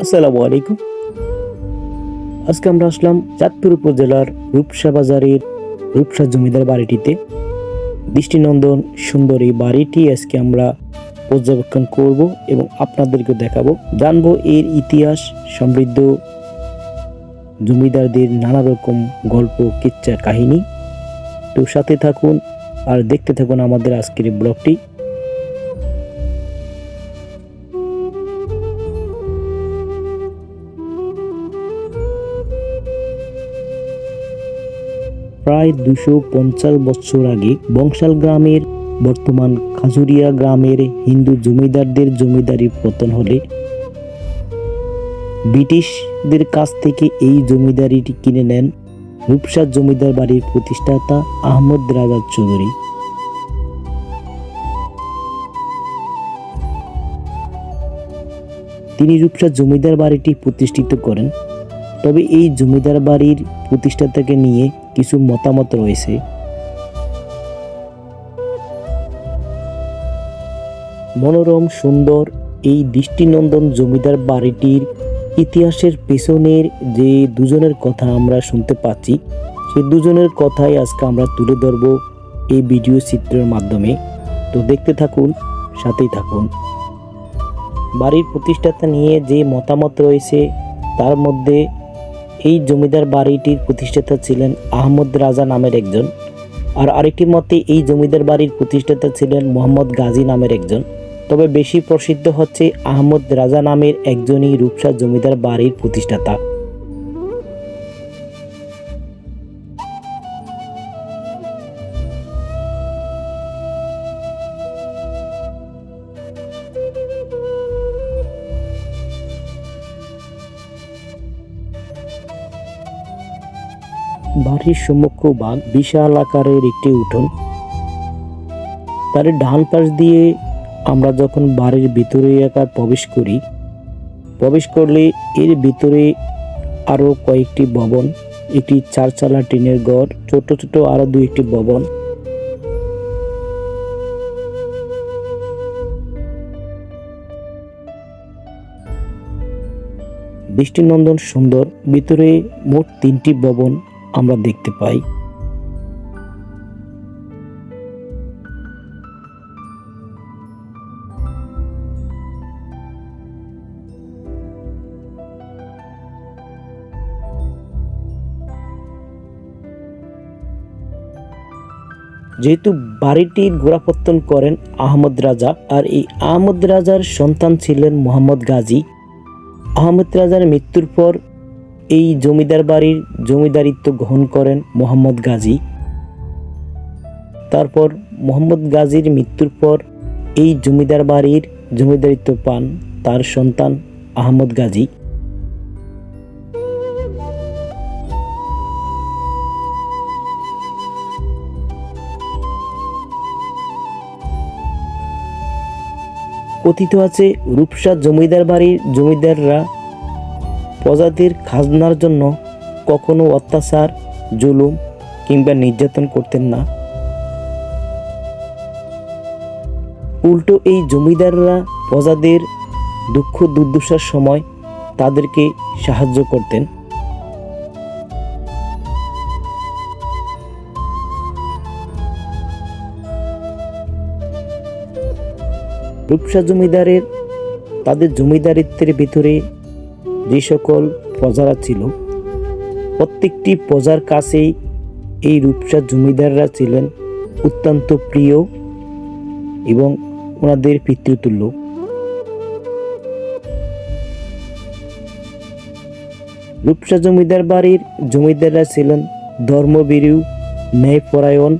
আসসালামু আলাইকুম। আজকে আমরা আসলাম চাঁদপুর উপজেলার রূপসা বাজারের রূপসা জমিদার বাড়িটিতে। দৃষ্টিনন্দন সুন্দর এই বাড়িটি আজকে আমরা পর্যবেক্ষণ করব এবং আপনাদেরকে দেখাবো, জানবো এর ইতিহাস, সমৃদ্ধ জমিদারদের নানা রকম গল্প, কিচ্ছা, কাহিনী। তো সাথে থাকুন আর দেখতে থাকুন আমাদের আজকের এই ব্লগটি। প্রায় 250 বছর আগে বংশাল গ্রামের বর্তমান খাজুরিয়া গ্রামের হিন্দু জমিদারদের জমিদারির পতন হলে ব্রিটিশদের কাছ থেকে এই জমিদারিটি কিনে নেন রূপসা জমিদার বাড়ির প্রতিষ্ঠাতা আহমদ রাজা চৌধুরী। তিনি রূপসা জমিদার বাড়িটি প্রতিষ্ঠিত করেন। তবে এই জমিদার বাড়ির প্রতিষ্ঠাতাকে নিয়ে কিছু মতামত রয়েছে। মনোরম সুন্দর এই দৃষ্টিনন্দন জমিদার বাড়িটির ইতিহাসের পেছনের যে দুজনের কথা আমরা শুনতে পাচ্ছি, সেই দুজনের কথাই আজকে আমরা তুলে ধরব এই ভিডিও চিত্রের মাধ্যমে। তো দেখতে থাকুন, সাথেই থাকুন। বাড়ির প্রতিষ্ঠাতা নিয়ে যে মতামত রয়েছে তার মধ্যে এই জমিদার বাড়িটির প্রতিষ্ঠাতা ছিলেন আহমদ রাজা নামের একজন, আর আরেকটি মতে এই জমিদার বাড়ির প্রতিষ্ঠাতা ছিলেন মোহাম্মদ গাজী নামের একজন। তবে বেশি প্রসিদ্ধ হচ্ছে আহমদ রাজা নামের একজনই রূপসা জমিদার বাড়ির প্রতিষ্ঠাতা। বাড়ির সম্মুখ ভাগ বিশাল আকারের একটি উঠোন। তার ডান পাশ দিয়ে আমরা যখন বাড়ির ভিতরে এলাকায় প্রবেশ করলে এর ভিতরে আরো কয়েকটি ভবন, একটি চারচালা টিনের ঘর, ছোট ছোট আরো দুই একটি ভবন। দৃষ্টিনন্দন সুন্দর ভিতরে মোট 3টি ভবন আমরা দেখতে পাই। যেহেতু বাড়িটির গোড়াপত্তন করেন আহমদ রাজা, আর এই আহমদ রাজার সন্তান ছিলেন মোহাম্মদ গাজী। আহমদ রাজার মৃত্যুর পর এই জমিদার বাড়ির জমিদারিত্ব গ্রহণ করেন মোহাম্মদ গাজী। তারপর মোহাম্মদ গাজীর মৃত্যুর পর এই জমিদার বাড়ির জমিদারিত্ব পান তার সন্তান আহমদ গাজী। কথিত আছে রূপসা জমিদার বাড়ির জমিদাররা প্রজাদের খাজনার জন্য কখনো অত্যাচার, জুলুম কিংবা নির্যাতন করতেন না। উল্টো এই জমিদাররা প্রজাদের দুঃখ দুর্দশার সময় তাদেরকে সাহায্য করতেন। রূপসা জমিদারের তাদের জমিদারিত্বের ভিতরে যে সকল প্রজারা ছিল, প্রত্যেকটি প্রজার কাছেই এই রূপসা জমিদাররা ছিলেন অত্যন্ত প্রিয় এবং ওনাদের পিতৃতুল্য। রূপসা জমিদার বাড়ির জমিদাররা ছিলেন ধর্মভীরু, ন্যায়পরায়ণ,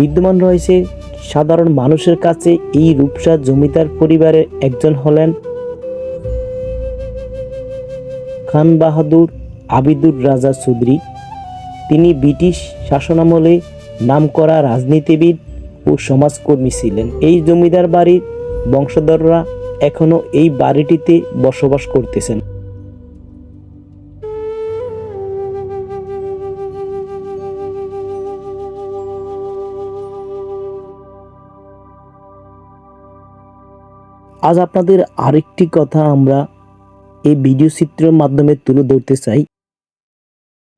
বিদ্যমান রয়েছে সাধারণ মানুষের কাছে। এই রূপসা জমিদার পরিবারের একজন হলেন খান বাহাদুর আবিদুর রাজা চৌধুরী। তিনি ব্রিটিশ শাসনামলে নামকরা রাজনীতিবিদ ও সমাজকর্মী ছিলেন। এই জমিদার বাড়ির বংশধররা এখনো এই বাড়িটিতে বসবাস করতেছেন। আজ আপনাদের আরেকটি কথা আমরা এই ভিডিও চিত্রের মাধ্যমে তুলে ধরতে চাই।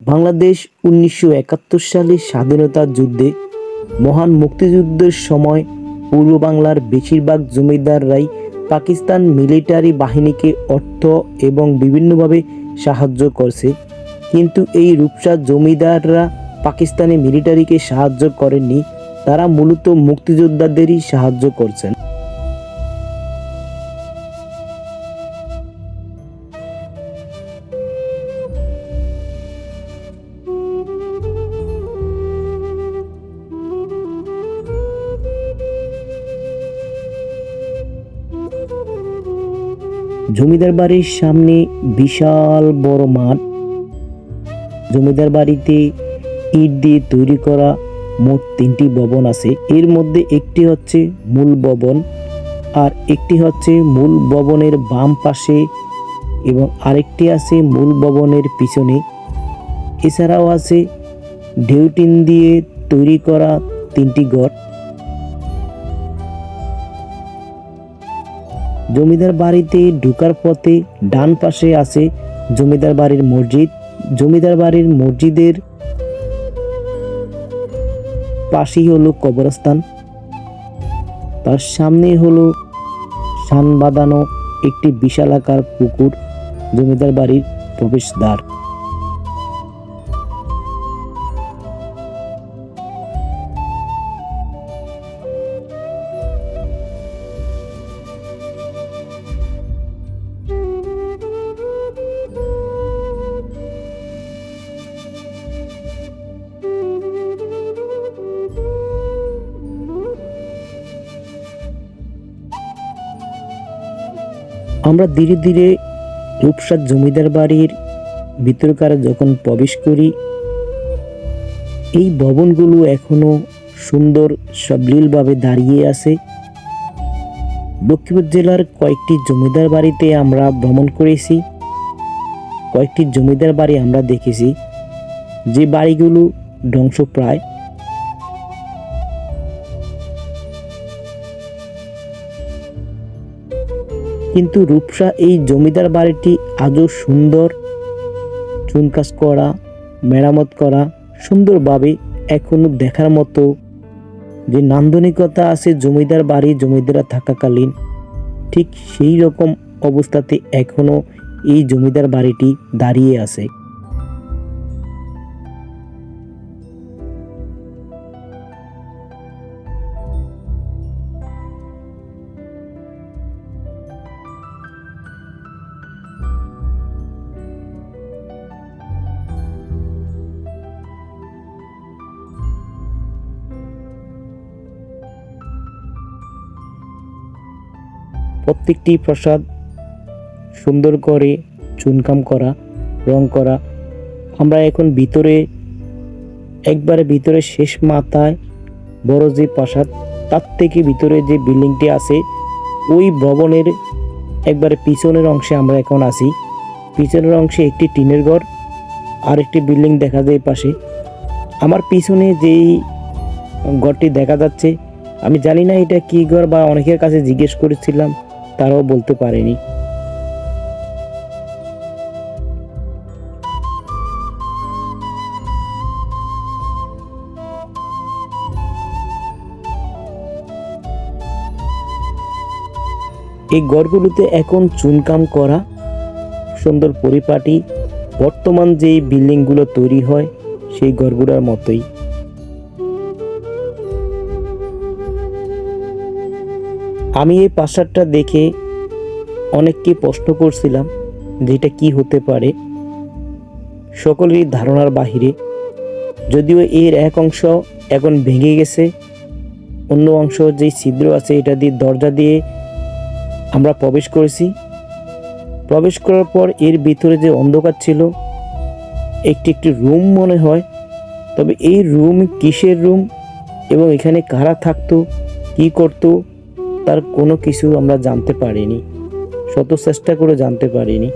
বাংলাদেশ 1971 সালে স্বাধীনতা যুদ্ধে মহান মুক্তিযুদ্ধের সময় পূর্ব বাংলার বেশিরভাগ জমিদাররাই পাকিস্তান মিলিটারি বাহিনীকে অর্থ এবং বিভিন্নভাবে সাহায্য করছে, কিন্তু এই রূপসা জমিদাররা পাকিস্তানি মিলিটারিকে সাহায্য করেননি, তারা মূলত মুক্তিযোদ্ধাদেরই সাহায্য করছেন। জমিদার বাড়ির সামনে বিশাল বড় মাঠ। জমিদার বাড়িতে ইট দিয়ে তৈরি করা মোট 3টি ভবন আছে। এর মধ্যে একটি হচ্ছে মূল ভবন, আর একটি হচ্ছে মূল ভবনের বাম পাশে এবং আরেকটি আছে মূল ভবনের পিছনে। এছাড়াও আছে ঢেউটিন দিয়ে তৈরি করা 3টি ঘর। জমিদার বাড়িতে ঢোকার পথে ডান পাশে আছে জমিদার বাড়ির মসজিদ। জমিদার বাড়ির মসজিদের পাশেই হলো কবরস্থান, তার সামনে হলো সান বাঁধানো একটি বিশালাকার পুকুর, জমিদার বাড়ির প্রবেশদ্বার। আমরা ধীরে ধীরে রূপসা জমিদার বাড়ির ভিতরকার যখন প্রবেশ করি, এই ভবনগুলো এখনো সুন্দর সাবলীলভাবে দাঁড়িয়ে আছে। লক্ষ্মীপুর জেলার কয়েকটি জমিদার বাড়িতে আমরা ভ্রমণ করেছি, কয়েকটি জমিদার বাড়ি আমরা দেখেছি যে বাড়িগুলো ধ্বংসপ্রায়। কিন্তু রূপসা এই জমিদার বাড়িটি আজও সুন্দর, চুনকাজ করা, মেরামত করা, সুন্দরভাবে এখনো দেখার মতো যে নান্দনিকতা আছে জমিদার বাড়ি জমিদাররা থাকাকালীন, ঠিক সেই রকম অবস্থাতে এখনো এই জমিদার বাড়িটি দাঁড়িয়ে আছে। প্রত্যেকটি প্রাসাদ সুন্দর করে চুনকাম করা, রং করা। আমরা এখন একবারে ভিতরে শেষ মাথায় বড় যে প্রাসাদ, তার থেকে ভিতরে যে বিল্ডিংটি আছে ওই ভবনের একবারে পিছনের অংশে আমরা এখন আছি। পিছনের অংশে একটি টিনের ঘর আর একটি বিল্ডিং দেখা যায় পাশে। আমার পিছনে যেই ঘরটি দেখা যাচ্ছে, আমি জানি না এটা কি ঘর, বা অনেকের কাছে জিজ্ঞেস করেছিলাম, তারাও বলতে পারেনি। এই ঘরগুলোতে এখন চুনকাম করা, সুন্দর পরিপাটি, বর্তমান যেই বিল্ডিংগুলো তৈরি হয় সেই ঘরগুলোর মতোই। আমি এই প্রাসাদটা দেখে অনেককে প্রশ্ন করছিলাম যে এটা কি হতে পারে, সকলেরই ধারণার বাহিরে। যদিও এর এক অংশ এখন ভেঙে গেছে, অন্য অংশ যে ছিদ্র আছে এটা দিয়ে দরজা দিয়ে আমরা প্রবেশ করেছি। প্রবেশ করার পর এর ভিতরে যে অন্ধকার ছিল, একটি রুম মনে হয়, তবে এই রুম কিসের রুম এবং এখানে কারা থাকতো, কি করতো, তার কোনো কিছু আমরা জানতে পারিনি, শত চেষ্টা করে জানতে পারিনি।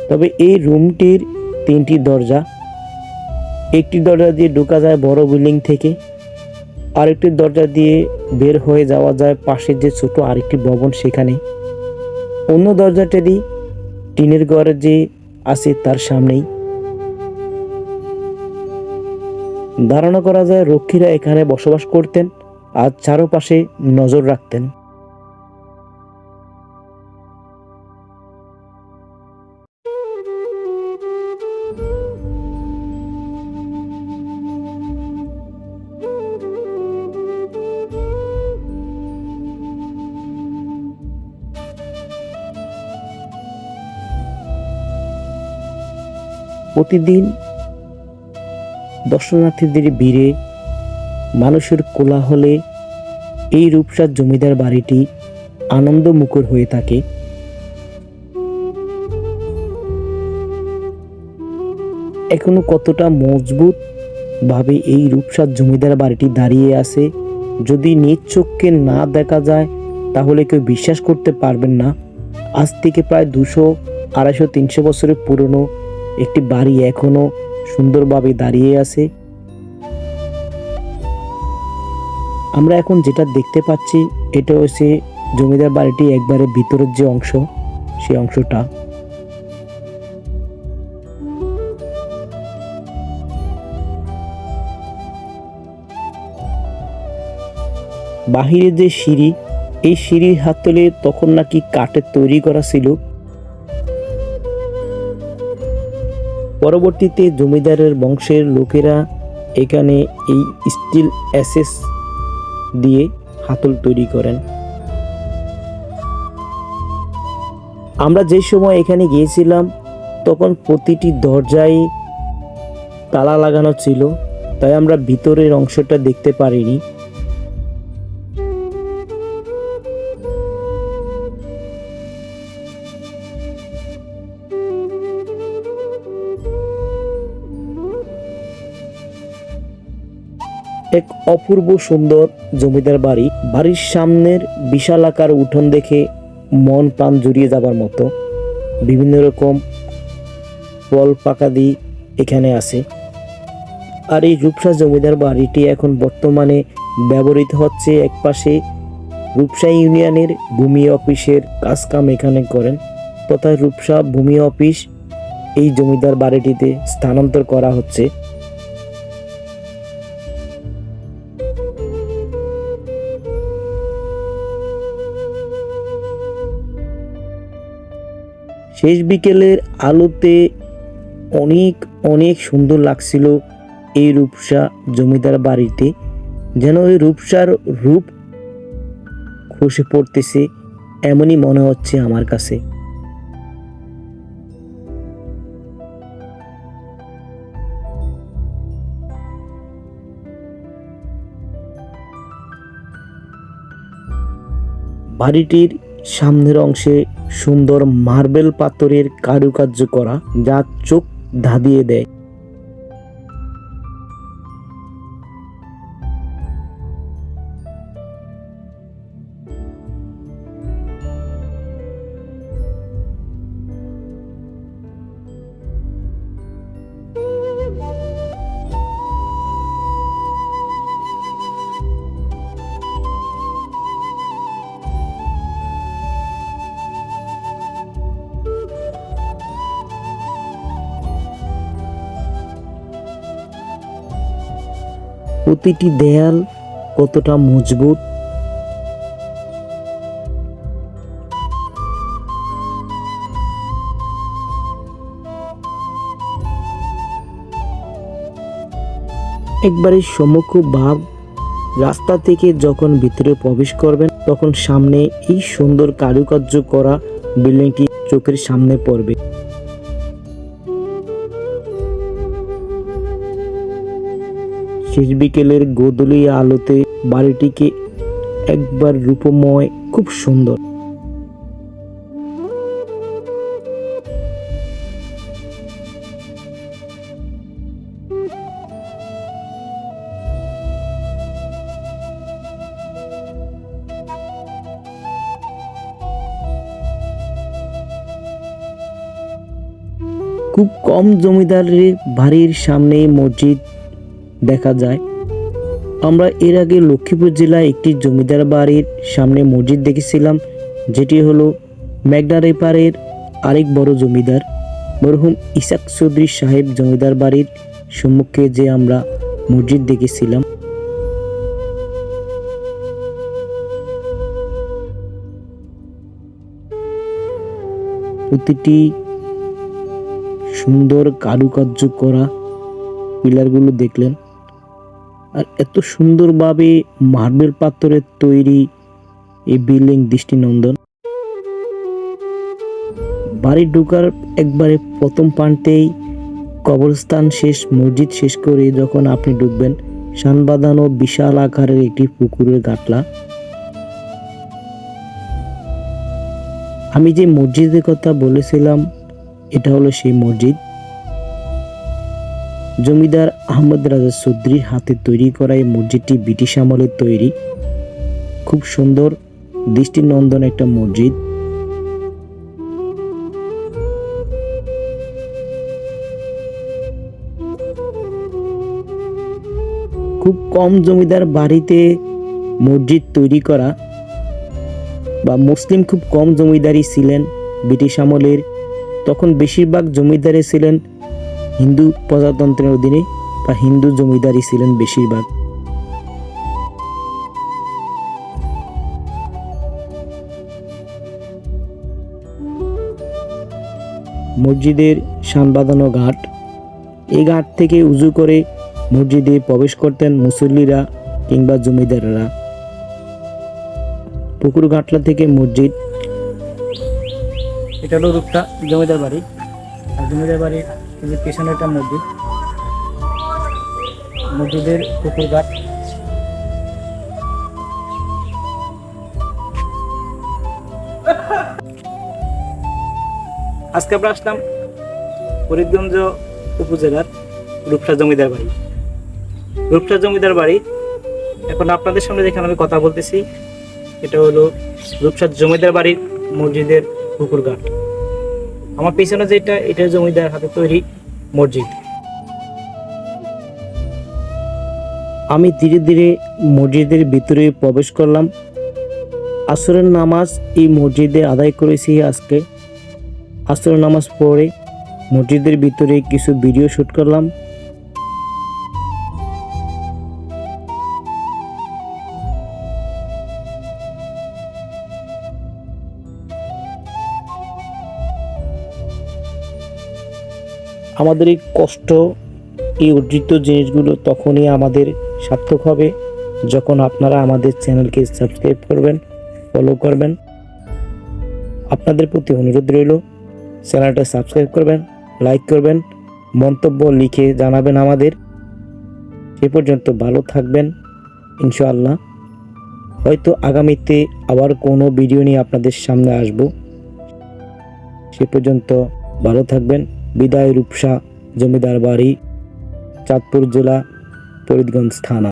তবে এই রুমটির 3টি দরজা, একটি দরজা দিয়ে ঢোকা যায় বড় বিল্ডিং থেকে, আরেকটি দরজা দিয়ে বের হয়ে যাওয়া যায় পাশের যে ছোট আরেকটি ভবন সেখানে। অন্য দরজাটি টিনের ঘর যে আছে তার সামনেই। ধারণা করা যায় রক্ষীরা এখানে বসবাস করতেন আর চারপাশে নজর রাখতেন। প্রতিদিন দর্শনার্থীদের ভিড়ে, মানুষের কোলাহলে এই রূপসার জমিদার বাড়িটি আনন্দমুখর হয়ে থাকে। এখনো কতটা মজবুত ভাবে এই রূপসার জমিদার বাড়িটি দাঁড়িয়ে আছে, যদি নিজ চোখকে না দেখা যায় তাহলে কেউ বিশ্বাস করতে পারবেন না। আজ থেকে প্রায় 200, 250, 300 বছরের পুরনো একটি বাড়ি এখনো সুন্দরভাবে দাঁড়িয়ে আছে। আমরা এখন যেটা দেখতে পাচ্ছি এটা হচ্ছে জমিদার বাড়িটি একবারে ভিতরের যে অংশ, সেই অংশটা। বাহিরের যে সিঁড়ি, এই সিঁড়ির হাতলে তখন নাকি কাঠের তৈরি করা ছিল। পরবর্তীতে জমিদারের বংশের লোকেরা এখানে এই স্টিল অ্যাসেস দিয়ে হাতল তৈরি করেন। আমরা যে সময় এখানে গিয়েছিলাম তখন প্রতিটি দরজায় তালা লাগানো ছিল, তাই আমরা ভিতরের অংশটা দেখতে পারিনি। এক অপূর্ব সুন্দর জমিদার বাড়ি। বাড়ির সামনের বিশাল আকার উঠোন দেখে মন প্রাণ জুড়িয়ে যাবার মতো। বিভিন্ন রকম ফল পাকাদি এখানে আছে। আর এই রূপসা জমিদার বাড়িটি এখন বর্তমানে ব্যবহৃত হচ্ছে। একপাশে রূপসা ইউনিয়নের ভূমি অফিসের কাজকাম এখানে করেন, তথা রূপসা ভূমি অফিস এই জমিদার বাড়িটিতে স্থানান্তর করা হচ্ছে। শেষ বিকেলের আলোতে অনেক অনেক সুন্দর লাগছিল এই রূপসা জমিদার বাড়িতে, যেন ওই রূপসার রূপ খসে পড়তেছে এমনই মনে হচ্ছে আমার কাছে। বাড়িটির সামনের অংশে সুন্দর মার্বেল পাথরের কারুকার্য করা, যা চোখ ধাঁধিয়ে দেয়। প্রতিটি দেয়াল কতটা মজবুত। একবারে সম্মুখ ভাব। রাস্তা থেকে যখন ভিতরে প্রবেশ করবেন তখন সামনে এই সুন্দর কারুকার্য করা বিল্ডিংটি চোখের সামনে পড়বে। শেষ বিকেলের গোধূলি আলোতে বাড়িটিকে একবার রূপময়, খুব সুন্দর। খুব কম জমিদারের বাড়ির সামনে মসজিদ দেখা যায়। আমরা এর আগে লক্ষ্মীপুর জেলায় একটি জমিদার বাড়ির সামনে মসজিদ দেখেছিলাম, যেটি হলো মেঘনা রেপারের আরেক বড় জমিদার মরহুম ইসাক চৌধুরী সাহেব জমিদার বাড়ির সম্মুখে যে আমরা মসজিদ দেখেছিলাম। প্রতিটি সুন্দর কারুকার্য করা পিলারগুলো দেখলেন, আর এত সুন্দরভাবে মার্বেল পাথরের তৈরি এই বিল্ডিং দৃষ্টিনন্দন। বাড়ি ঢোকার একবারে প্রথম প্রান্তেই কবরস্থান শেষ, মসজিদ শেষ করে যখন আপনি ঢুকবেন, শান বাঁধানো বিশাল আকারের একটি পুকুরের গাটলা। আমি যে মসজিদের কথা বলেছিলাম এটা হলো সেই মসজিদ। জমিদার আহমদ রাজা চৌধুরীর হাতে তৈরি করা এই মসজিদটি ব্রিটিশ আমলের তৈরি। খুব সুন্দর দৃষ্টিনন্দন একটা মসজিদ। খুব কম জমিদার বাড়িতে মসজিদ তৈরি করা, বা মুসলিম খুব কম জমিদারই ছিলেন ব্রিটিশ আমলের। তখন বেশিরভাগ জমিদারই ছিলেন হিন্দু প্রজাতন্ত্রের অধীনে, বা হিন্দু জমিদারই ছিলেন বেশিরভাগ। মসজিদের শান বাঁধানো ঘাট, এই ঘাট থেকে উজু করে মসজিদে প্রবেশ করতেন মুসল্লিরা কিংবা জমিদাররা। পুকুর ঘাটলা থেকে মসজিদ। এটা হলো রূপটা জমিদার বাড়ি, আর জমিদার বাড়ির পেছনে একটা মসজিদ, মসজিদের পুকুর ঘাট। আজকে আমরা আসলাম ফরিদগঞ্জ উপজেলার রূপসা জমিদার বাড়ি। রূপসা জমিদার বাড়ি এখন আপনাদের সামনে যেখানে আমি কথা বলতেছি, এটা হলো রূপসা জমিদার বাড়ির মসজিদের পুকুর ঘাট। আমার পিছনে যেটা, এটা জমিদার হাতে তৈরি মসজিদ। আমি ধীরে ধীরে মসজিদের ভিতরে প্রবেশ করলাম। আসরের নামাজ এই মসজিদে আদায় করেছি আজকে। আসরের নামাজ পড়ে মসজিদের ভিতরে কিছু ভিডিও শুট করলাম। আমাদের এই কষ্ট, এই অর্জিত জিনিসগুলো তখনই আমাদের সার্থক হবে যখন আপনারা আমাদের চ্যানেলকে সাবস্ক্রাইব করবেন, ফলো করবেন। আপনাদের প্রতি অনুরোধ রইল চ্যানেলটা সাবস্ক্রাইব করবেন, লাইক করবেন, মন্তব্য লিখে জানাবেন আমাদের। সে পর্যন্ত ভালো থাকবেন ইনশাআল্লাহ। হয়তো আগামীতে আবার কোনো ভিডিও নিয়ে আপনাদের সামনে আসব। সে পর্যন্ত ভালো থাকবেন। বিদায়। রূপসা জমিদার বাড়ি, চাঁদপুর জেলা, ফরিদগঞ্জ থানা।